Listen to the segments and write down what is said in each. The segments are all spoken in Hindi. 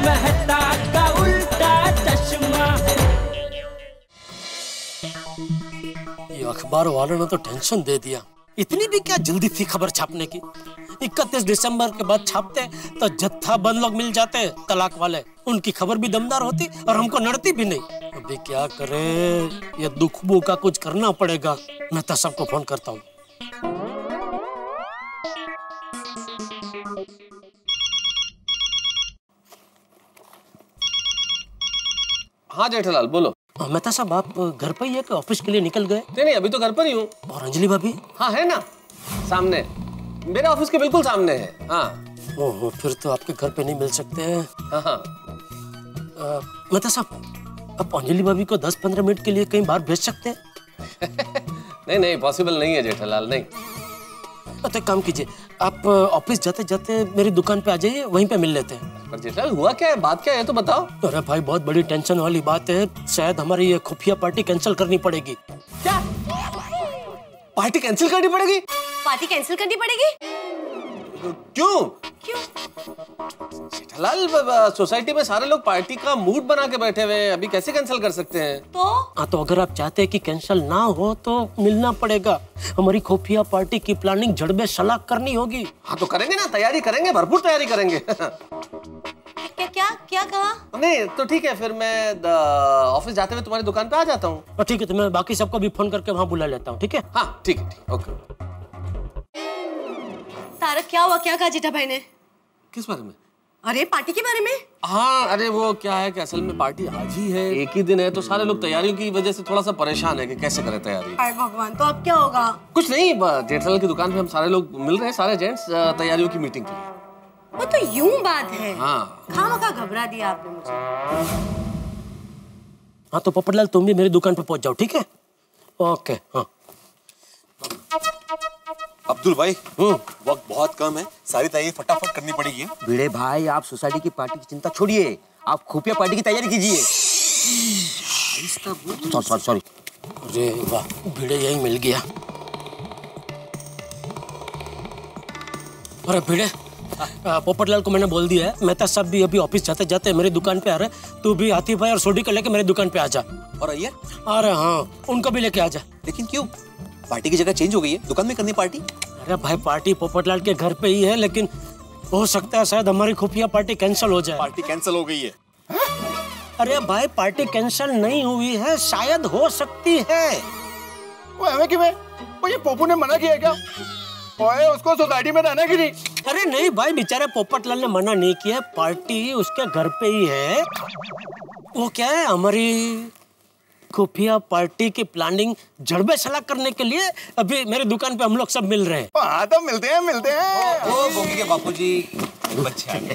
मेहता का उल्टा चश्मा। ये अखबार वालों ने तो टेंशन दे दिया। इतनी भी क्या जल्दी थी खबर छापने की। 31 दिसंबर के बाद छापते तो जत्था बंद लोग मिल जाते तलाक वाले, उनकी खबर भी दमदार होती और हमको नड़ती भी नहीं। अभी क्या करें, ये दुखबू का कुछ करना पड़ेगा। मैं तो सबको फोन करता हूँ। हाँ जेठालाल बोलो। मेहता साहब आप घर पर ही है कि ऑफिस के लिए निकल गए? नहीं अभी तो घर पर ही हूँ। और अंजलि भाभी? हाँ है ना, सामने, मेरे ऑफिस के बिल्कुल सामने है। हाँ। ओहो, फिर तो आपके घर पे नहीं मिल सकते हैं। हाँ हाँ। मेहता साहब आप अंजलि भाभी को 10-15 मिनट के लिए कहीं बाहर भेज सकते हैं? नहीं पॉसिबल नहीं है जेठालाल, नहीं। तो एक काम कीजिए, आप ऑफिस जाते जाते मेरी दुकान पे आ जाइए, वहीं पे मिल लेते हैं। पर जेठालाल हुआ क्या है, बात क्या है तो बताओ। अरे भाई बहुत बड़ी टेंशन वाली बात है, शायद हमारी ये खुफिया पार्टी कैंसिल करनी पड़ेगी। क्या पार्टी कैंसिल करनी पड़ेगी? पार्टी कैंसिल करनी पड़ेगी? क्यों? जेठालाल सोसाइटी में सारे लोग पार्टी का मूड बना के बैठे हुए हैं, अभी कैसे कैंसिल कर सकते हैं? तो अगर आप चाहते हैं कि कैंसिल ना हो तो मिलना पड़ेगा। हमारी खुफिया पार्टी की प्लानिंग जड़बे सलाह करनी होगी। हाँ तो करेंगे ना, तैयारी करेंगे, भरपूर तैयारी करेंगे। क्या कहा? नहीं तो ठीक है, फिर मैं ऑफिस जाते हुए तुम्हारी दुकान पे आ जाता हूँ। ठीक है, तो मैं बाकी सबको भी फोन करके वहाँ बुला लेता हूँ। ठीक है? हाँ ठीक है, ओके। तारक क्या हुआ, क्या कहा जेठा भाई ने? किस बारे में? अरे पार्टी के बारे में। हाँ अरे वो क्या है कि असल में पार्टी आज ही है, एक ही दिन है, तो सारे लोग तैयारियों की वजह से थोड़ा सा परेशान है कि कैसे करें तैयारी। हाय भगवान, तो अब क्या होगा? कुछ नहीं, जेठालाल की दुकान पे हम सारे लोग मिल रहे हैं, सारे जेंट्स, तैयारियों की मीटिंग के लिए। वो तो यूं बात है। हाँ खामखा घबरा दिया आपने मुझे। हाँ तो पोपटलाल तुम भी मेरी दुकान पे पहुंच जाओ, ठीक है? ओके। हाँ अब्दुल भाई, वक्त बहुत कम है, सारी तैयारी फटाफट करनी पड़ेगी। भिड़े भाई आप सोसाइटी की पार्टी की चिंता छोड़िए, आप खुफिया पार्टी की तैयारी कीजिए। सॉरी। अरे वाह, भिड़े यही मिल गया। अरे भिड़े, पोपटलाल को मैंने बोल दिया है, मेहता साहब भी अभी ऑफिस जाते जाते मेरी दुकान पे आ रहे, तू भी हाथी भाई और सोडी को लेके मेरी दुकान पे आ जा। और अय्यर? अरे हाँ, उनको भी लेके आ जा। लेकिन क्यों? पार्टी की जगह चेंज हो गई है, दुकान में करनी पार्टी। अरे भाई पार्टी पोपटलाल के घर पे ही है, लेकिन हो सकता है शायद हमारी खुफिया पार्टी कैंसिल हो जाए। पार्टी कैंसिल हो गई है? अरे भाई पार्टी कैंसिल नहीं हुई है, शायद हो सकती है। वो हमें क्यों है? वो ये पोपू ने मना किया क्या? ओए उसको सोसाइटी में रहना की नहीं। अरे नहीं भाई, बेचारे पोपटलाल ने मना नहीं किया, पार्टी उसके घर पे ही है। वो क्या है, हमारी खुफिया पार्टी की प्लानिंग जड़बे सलाह करने के लिए अभी मेरी दुकान पे हम लोग सब मिल रहे हैं। हाँ तो मिलते हैं। ओ बोगी के बापूजी, बच्चे आ गए।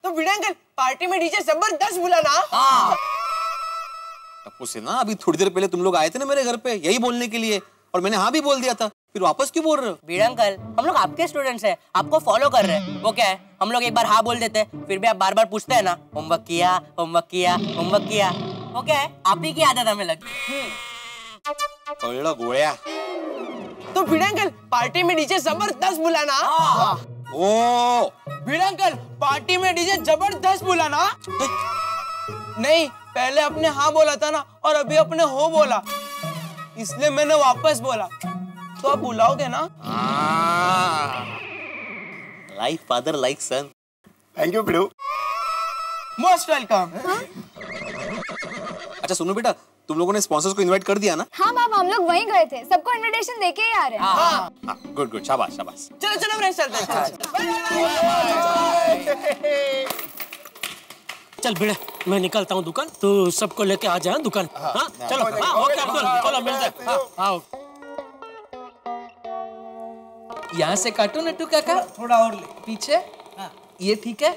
तो भिड़े अंकल, पार्टी में डीजे जबरदस्त बुलाना। हाँ। टप्पू से ना अभी थोड़ी देर पहले तुम लोग आए थे ना मेरे घर पे यही बोलने के लिए, और मैंने हाँ भी बोल दिया था, फिर वापस क्यों बोल रहे हो? भिड़े अंकल, हम लोग आपके स्टूडेंट्स हैं, आपको फॉलो कर रहे हैं। वो क्या है, हम लोग एक बार हाँ बोल देते हैं, फिर भी आप बार बार पूछते हैं ना, होमवर्क किया, होमवर्क किया, होमवर्क किया। वो क्या है, आप ही की आदत हमें लगती है। कल्ला गोया। तो भिड़े अंकल, पार्टी में डीजे जबरदस्त बुलाना। ओ भिड़े अंकल, पार्टी में डीजे जबरदस्त बुलाना। नहीं, पहले अपने हाँ बोला था ना, और अभी अपने हो बोला, इसलिए मैंने वापस बोला। तो आप बुलाओगे ना? Like father like son. Thank you भिड़ू। Most welcome. अच्छा सुनो बेटा, तुम लोगों ने स्पॉन्सर्स को इनवाइट कर दिया ना? हाँ बाबा, हम लोग वहीं गए थे, सबको इनविटेशन देके ही आ रहे हैं। हाँ। गुड, शाबाश शाबाश। चलो फ्रेंड्स, चलते हैं। चल भिड़े, मैं निकलता हूँ दुकान, तो सबको लेके आ जाए दुकान। हाँ चलो। हाँ ओके अब्दुल, चलो मिलते हैं। हाँ यहाँ से काटो नट्टू काका, थोड़ा और ले पीछे। ये ठीक है?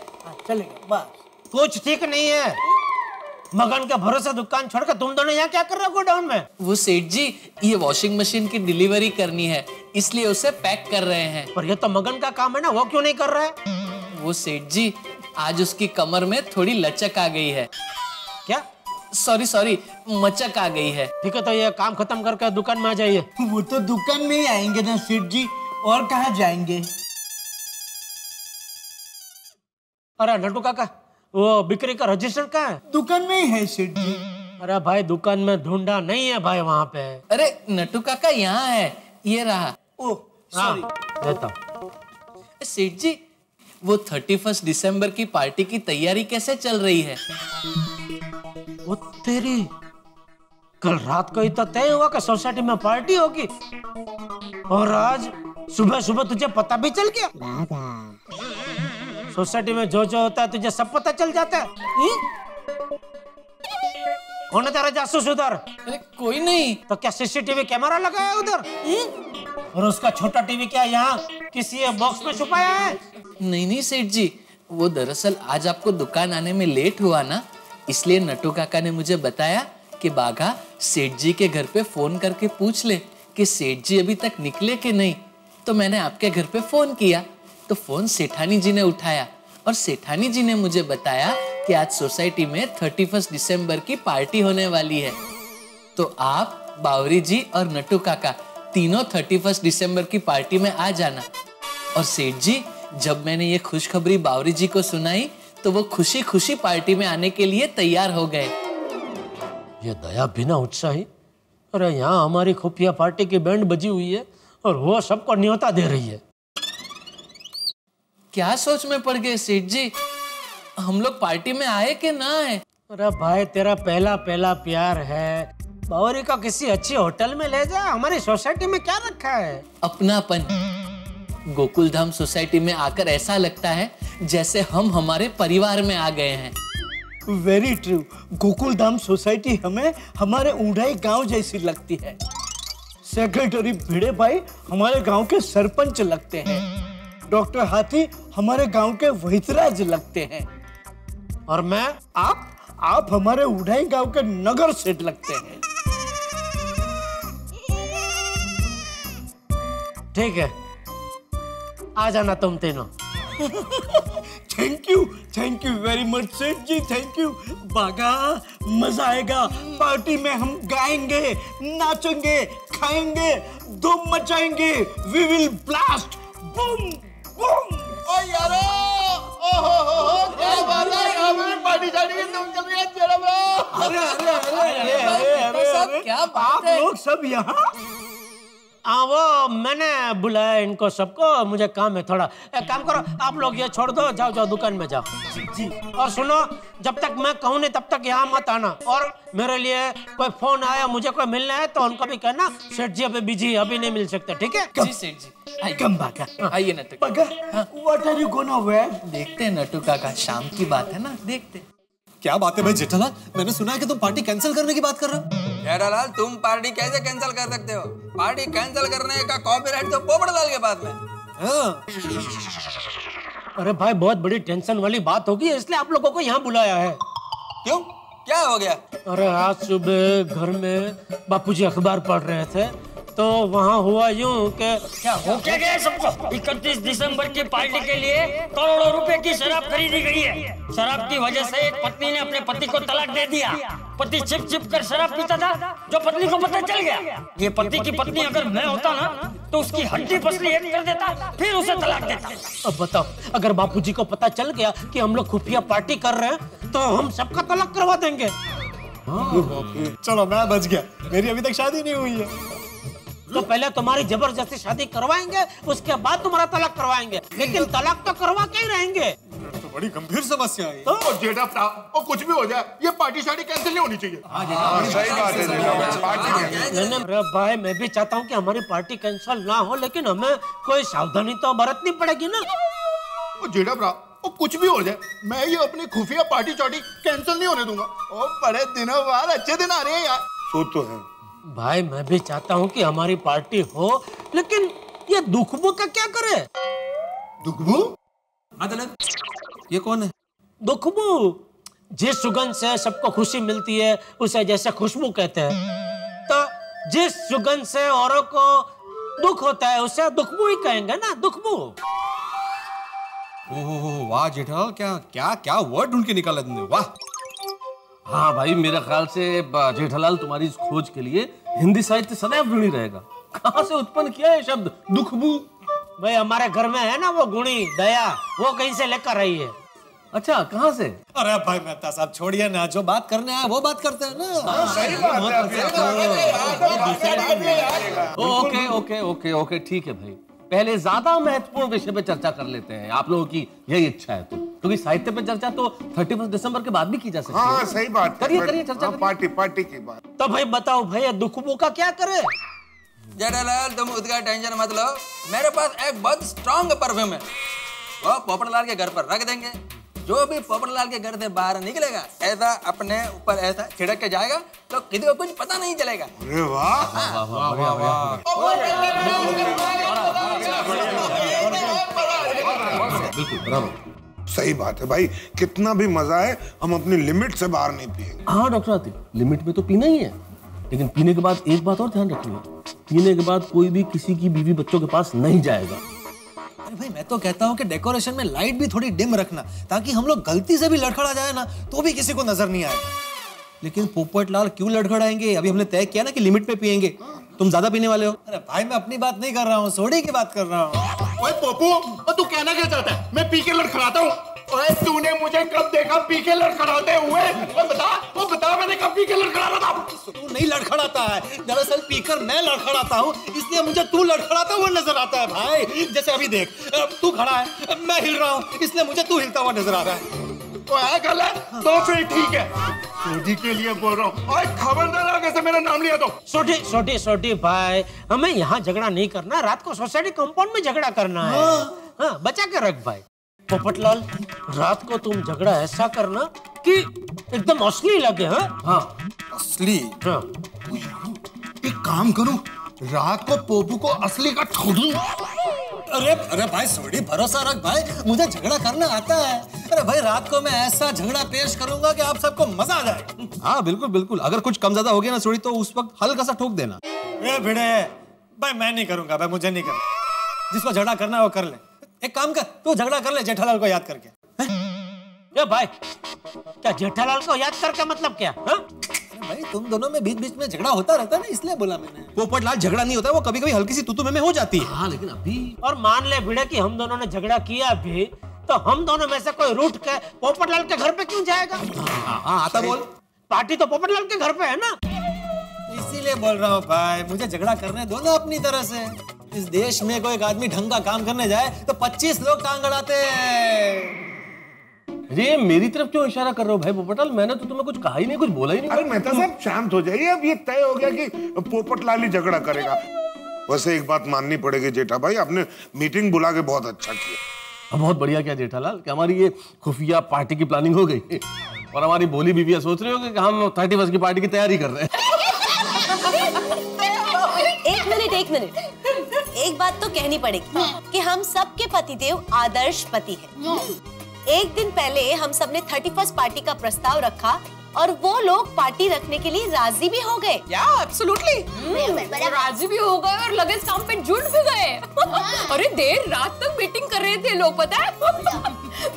चलेगा बस। कुछ ठीक नहीं है, मगन के भरोसे दुकान छोड़कर तुम दोनों यहाँ क्या कर रहे हो गोडाउन में? वो सेठ जी, ये वॉशिंग मशीन की डिलीवरी करनी है, इसलिए उसे पैक कर रहे हैं। पर ये तो मगन का काम है ना, वो क्यों नहीं कर रहा है? वो सेठ जी, आज उसकी कमर में थोड़ी लचक आ गई है। क्या? सॉरी, मचक आ गई है। ठीक है, तो ये काम खत्म करके दुकान में आ जाइए। वो तो दुकान में ही आएंगे ना सेठ जी, और कहाँ जाएंगे? अरे नट्टू काका, वो बिक्री का रजिस्टर कहाँ है? दुकान में ही है सेठ जी। अरे भाई दुकान में ढूंढा नहीं है भाई वहाँ पे। अरे नटू काका यहाँ है, ये रहा। ओह हाँ, देता। सेठ जी वो 31 दिसंबर की पार्टी की तैयारी कैसे चल रही है? वो तेरी, कल रात को ही तो तय हुआ कि सोसाइटी में पार्टी होगी और आज सुबह सुबह तुझे पता भी चल गया। सोसाइटी में जो जो होता है तुझे सब पता चल जाता है। कौन है तेरा जासूस उधर? अरे कोई नहीं। तो क्या सीसीटीवी कैमरा लगा है उधर? और उसका छोटा टीवी क्या यहाँ किसी बॉक्स में छुपाया है? नहीं सेठ जी, वो दरअसल आज आपको दुकान आने में लेट हुआ ना, इसलिए नटू काका ने मुझे बताया कि बाघा सेठ जी के घर पे फोन करके पूछ ले कि सेठ जी अभी तक निकले कि नहीं। तो मैंने आपके घर पे फोन किया तो फोन सेठानी जी ने उठाया और सेठानी जी ने मुझे बताया कि आज सोसाइटी में 31 दिसंबर की पार्टी होने वाली है। तो आप, बावरी जी और नटू काका तीनों 31 दिसंबर की पार्टी में आ जाना। और सेठ जी, जब मैंने ये खुशखबरी बावरी जी को सुनाई तो वो खुशी खुशी पार्टी में आने के लिए तैयार हो गए। ये दया बिना उत्साही, अरे यहाँ हमारी खुफिया पार्टी की बैंड बजी हुई है और वो सबको न्योता दे रही है। क्या सोच में पड़ गए सेठ जी? हम लोग पार्टी में आए कि ना आए? अरे भाई तेरा पहला प्यार है, बावरी का किसी अच्छी होटल में ले जा। हमारी सोसाइटी में क्या रखा है? अपनापन। गोकुल धाम सोसाइटी में आकर ऐसा लगता है जैसे हम हमारे परिवार में आ गए हैं। Very true. Gokul Dham society हमें हमारे ऊंढाई गांव जैसी लगती है। सेक्रेटरी भिड़े भाई हमारे गांव के सरपंच लगते हैं। डॉक्टर हाथी हमारे गांव के वहीतराज लगते हैं। और मैं, आप हमारे ऊंढाई गांव के नगर सेठ लगते हैं। ठीक है, आ जाना तुम तीनों। थैंक यू वेरी मच सेठ जी, थैंक यू। बागा, मजा आएगा। पार्टी में हम गाएंगे, नाचेंगे, खाएंगे, धूम मचाएंगे। We will blast, boom boom. ओ यारो, ओहो, क्या बात है, हमारी पार्टी जाने की धूम चल रही है तेरा ब्रो। अरे, क्या बात आप है? लोग सब यहाँ? हाँ, वो मैंने बुलाया इनको सबको, मुझे काम है थोड़ा। एक काम करो, आप लोग ये छोड़ दो, जाओ दुकान में जाओ। जी। और सुनो, जब तक मैं कहूँ नहीं तब तक यहाँ मत आना। और मेरे लिए कोई फोन आया, मुझे कोई मिलना है तो उनको भी कहना सेठ जी अभी बिजी, अभी नहीं मिल सकते, ठीक है? जी सेठ जी। कम बागा। आइए Nattu Bagha, what are you gonna wear? देखते हैं नटू काका, शाम की बात है ना, देखते। क्या बात है भाई जेठालाल, मैंने सुना है कि तुम पार्टी कैंसिल करने की बात कर रहे हो। जेठालाल, तुम पार्टी कैसे कैंसिल कर सकते हो? पार्टी कैंसिल करने का कॉपीराइट तो पोपटलाल के पास में। अरे भाई बहुत बड़ी टेंशन वाली बात होगी, इसलिए आप लोगों को यहाँ बुलाया है। क्यों, क्या हो गया? अरे आज सुबह घर में बापूजी अखबार पढ़ रहे थे तो वहाँ हुआ यूं कि क्या हो क्या गया सबको? 31 दिसंबर की पार्टी के लिए करोड़ों रुपए की शराब खरीदी गई है। शराब की वजह से एक पत्नी ने अपने पति को तलाक दे दिया। पति छिप छिप कर शराब पीता था, जो पत्नी को पता चल गया। ये पति की पत्नी अगर मैं होता ना तो उसकी हड्डी पसली एक कर देता, फिर उसे तलाक देता। अब बताओ, अगर बापूजी को पता चल गया कि हम लोग खुफिया पार्टी कर रहे हैं तो हम सबका तलाक करवा देंगे। चलो मैं बच गया, मेरी अभी तक शादी नहीं हुई है। तो पहले तुम्हारी जबरदस्ती शादी करवाएंगे, उसके बाद तुम्हारा तलाक करवाएंगे, लेकिन तलाक तो करवा के ही रहेंगे। तो बड़ी गंभीर समस्या है। तो जेठा और कुछ भी हो जाए, ये पार्टी शादी कैंसिल नहीं होनी चाहिए। सही बात है। अरे भाई मैं भी चाहता हूँ कि हमारी पार्टी कैंसिल ना हो, लेकिन हमें कोई सावधानी तो बरतनी पड़ेगी ना। जेठा और कुछ भी हो जाए, मैं ये अपनी खुफिया पार्टी चार्टी कैंसिल नहीं होने दूंगा। और बड़े दिनों बाद अच्छे दिन आ रहे हैं यार। सो तो है भाई, मैं भी चाहता हूँ कि हमारी पार्टी हो, लेकिन ये दुखबू का क्या करे? दुखबू? मतलब ये कौन है? दुखबू जिस सुगंध से सबको खुशी मिलती है उसे जैसे खुशबू कहते हैं, तो जिस सुगंध से औरों को दुख होता है उसे दुखबू ही कहेंगे ना, दुखबू। ओह वाह जेठालाल, क्या क्या क्या वर्ड ढूंढ के निकाला तुमने, वाह। हाँ भाई, मेरे ख्याल से जेठालाल तुम्हारी इस खोज के लिए हिंदी साहित्य सदैव ऋणी रहेगा। कहाँ से उत्पन्न किया है शब्द दुखबू? भाई हमारे घर में है ना वो गुणी दया, वो कहीं से लेकर आई है। अच्छा, कहाँ से? अरे भाई मेहता साहब छोड़िए ना, जो बात करने आए वो बात करते हैं ना। सही बात है। ओके ओके ओके ओके, ठीक है भाई। पहले ज्यादा महत्वपूर्ण विषय पे चर्चा कर लेते हैं, आप लोगों की यही इच्छा है तो, क्योंकि साहित्य पे चर्चा तो 31 दिसंबर के बाद भी की जा सकती है। हाँ सही बात, करिए चर्चा। पार्टी की बात। तो भाई बताओ भैया, दुखबू का क्या करे? जेठालाल तुम उसका टेंशन मत लो, मेरे पास एक बहुत स्ट्रॉन्ग परफ्यूम है, वो पोपटलाल के घर पर रख देंगे। जो भी पोपटलाल के घर से बाहर निकलेगा ऐसा अपने ऊपर ऐसा छिड़क के जाएगा तो किसी को कुछ पता नहीं चलेगा। अरे वाह, बिल्कुल बराबर, सही बात है भाई। कितना भी मजा है, हम अपनी लिमिट से बाहर नहीं पिएंगे। हाँ डॉक्टर आतिफ, लिमिट में तो पीना ही है, लेकिन पीने के बाद एक बात और ध्यान रखनी है, पीने के बाद कोई भी किसी की बीवी बच्चों के पास नहीं जाएगा। अरे भाई मैं तो कहता हूँ कि डेकोरेशन में लाइट भी थोड़ी डिम रखना, ताकि हम लोग गलती से भी लड़खड़ा जाए ना तो भी किसी को नजर नहीं आए। लेकिन पोपटलाल क्यों लड़खड़ाएंगे? अभी हमने तय किया ना कि लिमिट पे पिएंगे। तुम ज्यादा पीने वाले हो। अरे भाई मैं अपनी बात नहीं कर रहा हूँ, सोडे की बात कर रहा हूँ। ओए पोपू, तू कहना क्या चाहता है? मैं पी के लड़खड़ाता हूँ? ओए तूने मुझे कब देखा पी के लड़खड़ाते हुए? वो बता मैंने कब पी के लड़खड़ाता था? तू नहीं लड़खड़ाता है, दरअसल पीकर मैं लड़खड़ाता हूँ, इसलिए मुझे तू लड़खड़ाता हुआ नजर आता है भाई। जैसे अभी देख, तू खड़ा है, मैं हिल रहा हूँ, इसलिए मुझे तू हिलता हुआ नजर आ रहा है। गलत तो फिर ठीक है, सोडी के लिए बोल रहा हूँ। और खबरदार आगे से मेरा नाम लिया तो। सोटी भाई, हमें यहाँ झगड़ा नहीं करना, रात को सोसाइटी कंपाउंड में झगड़ा करना है। हाँ, बचा के रख भाई। पोपटलाल, रात को तुम झगड़ा ऐसा करना कि एकदम असली लगे। हाँ असली? हाँ। एक काम करूं, रात को पोपू को असली का ठोक दूं। अरे भाई सोडी, भरोसा रख भाई, मुझे झगड़ा करना आता है। अरे भाई रात को मैं ऐसा झगड़ा पेश करूंगा कि आप सबको मजा आ जाए। हाँ बिल्कुल बिल्कुल, अगर कुछ कम ज्यादा हो गया ना सोडी तो उस वक्त हल्का सा ठोक देना। भिड़े भाई मैं नहीं करूंगा भाई, मुझे नहीं करना। जिसको झगड़ा करना है वो कर ले। एक काम कर, तू झगड़ा कर ले जेठालाल को याद करके। ये भाई, क्या जेठालाल को याद करके मतलब क्या? भाई तुम दोनों में बीच बीच में झगड़ा होता रहता है ना, इसलिए बोला मैंने। पोपटलाल झगड़ा नहीं होता, वो कभी कभी हल्की सी तू में हो जाती है। हाँ लेकिन अभी। और मान ले भिड़े कि हम दोनों ने झगड़ा किया भी, तो हम दोनों में से कोई रूठ के पोपटलाल के घर पे क्यों जाएगा? हाँ आता बोल। पार्टी तो पोपटलाल के घर पे है ना। इसीलिए बोल रहा हूँ भाई, मुझे झगड़ा करने दो ना अपनी तरह से। इस देश में कोई एक आदमी ढंग का काम करने जाए तो 25 लोग टांग अड़ाते हैं। अरे मेरी तरफ क्यों इशारा कर रहे हो भाई पोपटलाल? मैंने तो तुम्हें कुछ कहा ही नहीं, कुछ बोला ही नहीं। अरे मेहता साहब शांत हो जाइए, अब ये तय हो गया कि पोपटलाल ही झगड़ा करेगा। वैसे एक बात माननी पड़ेगी जेठा भाई, आपने मीटिंग बुला के बहुत अच्छा किया। बहुत बढ़िया किया जेठालाल कि हमारी ये खुफिया पार्टी की प्लानिंग हो गई और हमारी बोली बीवियां सोच रही होगी कि हम 31 की पार्टी की तैयारी कर रहे हैं। एक मिनट, एक बात तो कहनी पड़ेगी कि हम सबके पतिदेव आदर्श पति हैं। एक दिन पहले हम सब ने 31 पार्टी का प्रस्ताव रखा और वो लोग पार्टी रखने के लिए राजी भी हो गए। या एब्सोल्युटली, राजी भी हो गए और लगे काम पे जुट भी गए। अरे देर रात तक मीटिंग कर रहे थे लोग, पता है?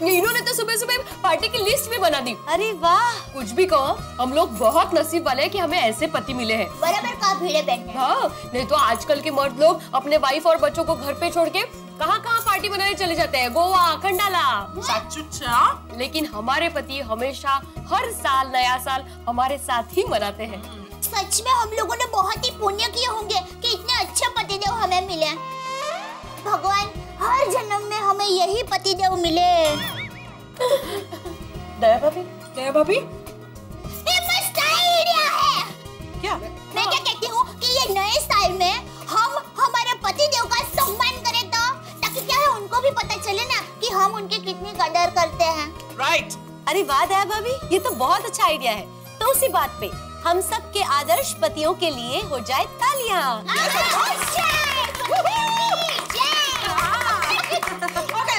इन्होंने तो सुबह सुबह पार्टी की लिस्ट भी बना दी। अरे वाह, कुछ भी कहो, हम लोग बहुत नसीब वाले हैं कि हमें ऐसे पति मिले हैं। बराबर का भिड़े बहन। हाँ, नहीं तो आजकल के मर्द लोग अपने वाइफ और बच्चों को घर पे छोड़ के कहाँ पार्टी बनाने चले जाते हैं, गोवा, खंडाला। सच? लेकिन हमारे पति हमेशा हर साल नया साल हमारे साथ ही मनाते हैं। सच में हम लोगों ने बहुत ही पुण्य किए होंगे कि इतने अच्छे पतिदेव हमें मिले। भगवान हर जन्म में हमें यही पतिदेव मिले। दया भाभी, ये मस्त आइडिया है। क्या? मैं क्या कहती हूँ कि ये नए साल में हम हमारे पतिदेव का सम्मान करें तो, ताकि क्या है उनको भी पता चले ना कि हम उनकी कितनी कदर करते हैं। राइट। अरे वाह दया भाभी, ये तो बहुत अच्छा आइडिया है। तो उसी बात पे हम सब के आदर्श पतियों के लिए हो जाए तालियां। ओके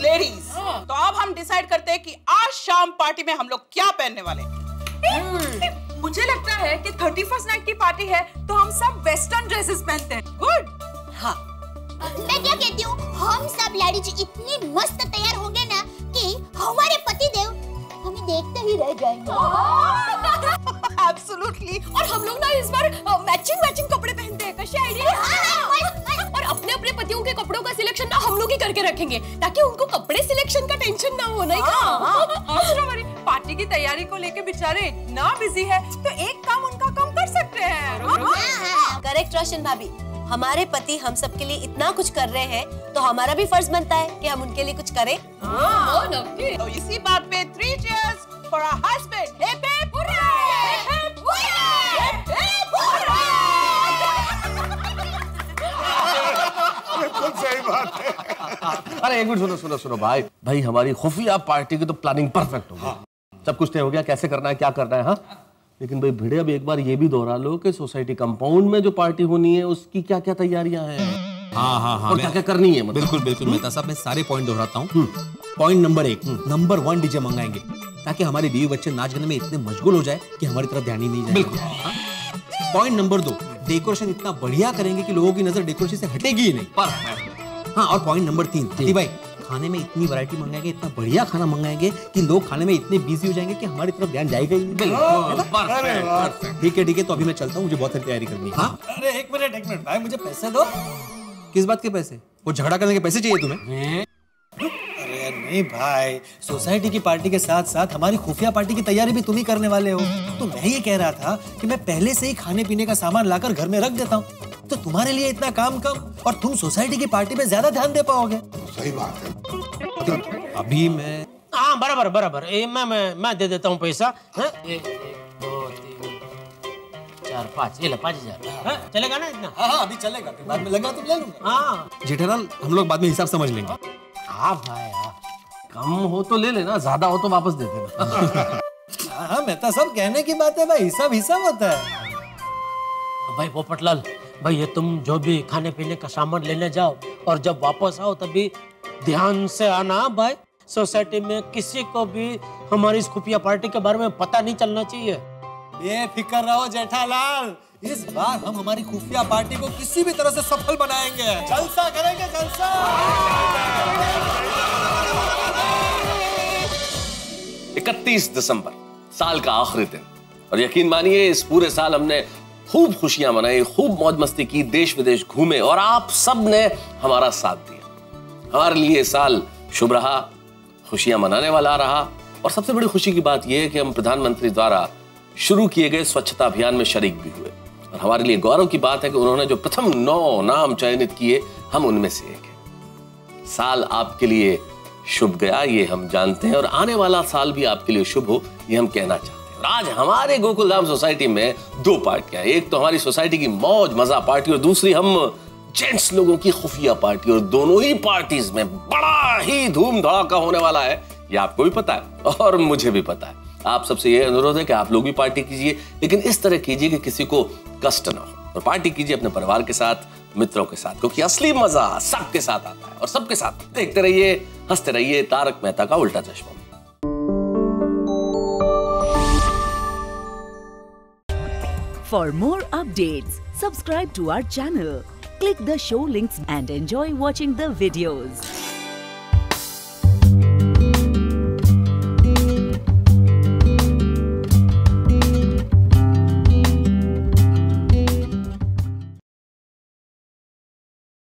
लेडीज, तो अब हम डिसाइड करते हैं कि आज शाम पार्टी में हम लोग क्या पहनने वाले हैं। मुझे लगता है कि 31st नाइट की पार्टी है तो हम सब वेस्टर्न ड्रेसेस पहनते हैं। गुड। हाँ, मैं क्या कहती हूँ, हम सब लड़की इतनी मस्त तैयार होंगे ना कि हमारे पतिदेव हमें देखते ही रह जाएंगे। एब्सोल्युटली। और हम लोग ना इस बार मैचिंग कपड़े पहनते हैं। कैसे आइडिया? और अपने अपने पतियों के कपड़ों का सिलेक्शन ना हम लोग ही करके रखेंगे, ताकि उनको कपड़े सिलेक्शन का टेंशन ना हो। नहीं पार्टी की तैयारी को लेके बेचारे इतना बिजी है, तो एक काम उनका कम कर सकते हैं। करेक्ट रोशन भाभी, हमारे पति हम सब के लिए इतना कुछ कर रहे हैं, तो हमारा भी फर्ज बनता है कि हम उनके लिए कुछ करें। तो इसी बात पे 3 cheers for our husband. Hip hip hooray! Hip hip hooray! Hip hip बिल्कुल सही बात है। अरे एक मिनट सुनो भाई हमारी खुफिया पार्टी की तो प्लानिंग परफेक्ट हो गई, सब कुछ तय हो गया, कैसे करना है क्या करना है। हाँ, लेकिन भाई भिड़े अब एक बार ये भी दोहरा लो कि सोसाइटी कंपाउंड में जो पार्टी होनी है उसकी क्या क्या तैयारियां हैं। हाँ और क्या क्या करनी है। बिल्कुल मेहता साहब, मैं सारे पॉइंट दोहराता हूँ। पॉइंट नंबर 1, नंबर 1 डीजे मंगाएंगे, ताकि हमारे बीवी बच्चे नाच गाने में इतने मशगूल हो जाए कि हमारी तरफ ध्यान ही नहीं जाए। बिल्कुल। पॉइंट नंबर 2, डेकोरेशन इतना बढ़िया करेंगे कि लोगों की नजर डेकोरेशन से हटेगी ही नहीं। परफेक्ट। हाँ, और पॉइंट नंबर 3 भाई, खाने में इतनी वैरायटी मंगाएंगे, इतना बढ़िया खाना मंगाएंगे कि लोग खाने में इतने बिजी हो जाएंगे कि हमारी तरफ ध्यान जाएगा ही नहीं। ठीक है, तो अभी मैं चलता हूँ, मुझे बहुत सारी तैयारी करनी है। हाँ? अरे एक मिनट भाई, मुझे पैसे दो। किस बात के पैसे? वो झगड़ा करने के पैसे चाहिए तुम्हें? अरे नहीं भाई, सोसाइटी की पार्टी के साथ साथ हमारी खुफिया पार्टी की तैयारी भी तुम ही करने वाले हो, तो मैं ये कह रहा था कि मैं पहले से ही खाने पीने का सामान लाकर घर में रख देता हूँ, तो तुम्हारे लिए इतना काम कम और तुम सोसाइटी की पार्टी में ज्यादा ध्यान दे पाओगे। सही बात है। अभी मैं हाँ बराबर मैं दे देता हूँ पैसा। 1 2 3 4 5, ये ले 5000। चलेगा ना इतना? हाँ अभी चलेगा, बाद में लगा तुम ले लूंगा। हाँ जेठालाल, हम लोग बाद में हिसाब समझ लेंगे। हाँ भाई, कम हो तो ले लेना, ज्यादा हो तो वापस दे देना। हाँ मेहता साहब, कहने की बात है भाई, हिसाब होता है। भाई पोपटलाल भाई, ये तुम जो भी खाने पीने का सामान लेने जाओ और जब वापस आओ तभी ध्यान से आना भाई। सोसाइटी में किसी को भी हमारी इस खुफिया पार्टी के बारे में पता नहीं चलना चाहिए। बेफिक्र रहो जेठालाल, इस बार हम हमारी खुफिया पार्टी को किसी भी तरह से सफल बनाएंगे, जलसा करेंगे, जलसा। 31 दिसंबर, साल का आखिरी दिन, और यकीन मानिए इस पूरे साल हमने खूब खुशियां मनाई, खूब मौज मस्ती की, देश विदेश घूमे और आप सब ने हमारा साथ दिया। हमारे लिए साल शुभ रहा, खुशियां मनाने वाला रहा, और सबसे बड़ी खुशी की बात यह है कि हम प्रधानमंत्री द्वारा शुरू किए गए स्वच्छता अभियान में शरीक भी हुए, और हमारे लिए गौरव की बात है कि उन्होंने जो प्रथम 9 नाम चयनित किए, हम उनमें से एक हैं। साल आपके लिए शुभ गया ये हम जानते हैं, और आने वाला साल भी आपके लिए शुभ हो ये हम कहना चाहते हैं। और आज हमारे गोकुलधाम सोसाइटी में 2 पार्टियां, एक तो हमारी सोसाइटी की मौज मजा पार्टी और दूसरी हम जेंट्स लोगों की खुफिया पार्टी, और दोनों ही पार्टीज में बड़ा ही धूम धड़ाका होने वाला है, ये आपको भी पता है और मुझे भी पता है। आप सबसे ये अनुरोध है कि आप लोग भी पार्टी कीजिए, लेकिन इस तरह कीजिए कि किसी को कष्ट ना हो, और पार्टी कीजिए अपने परिवार के साथ, मित्रों के साथ, क्योंकि असली मजा सबके साथ आता है। और सबके साथ देखते रहिए, हंसते रहिए तारक मेहता का उल्टा चश्मा। For more updates, subscribe to our channel, click the show links and enjoy watching the videos.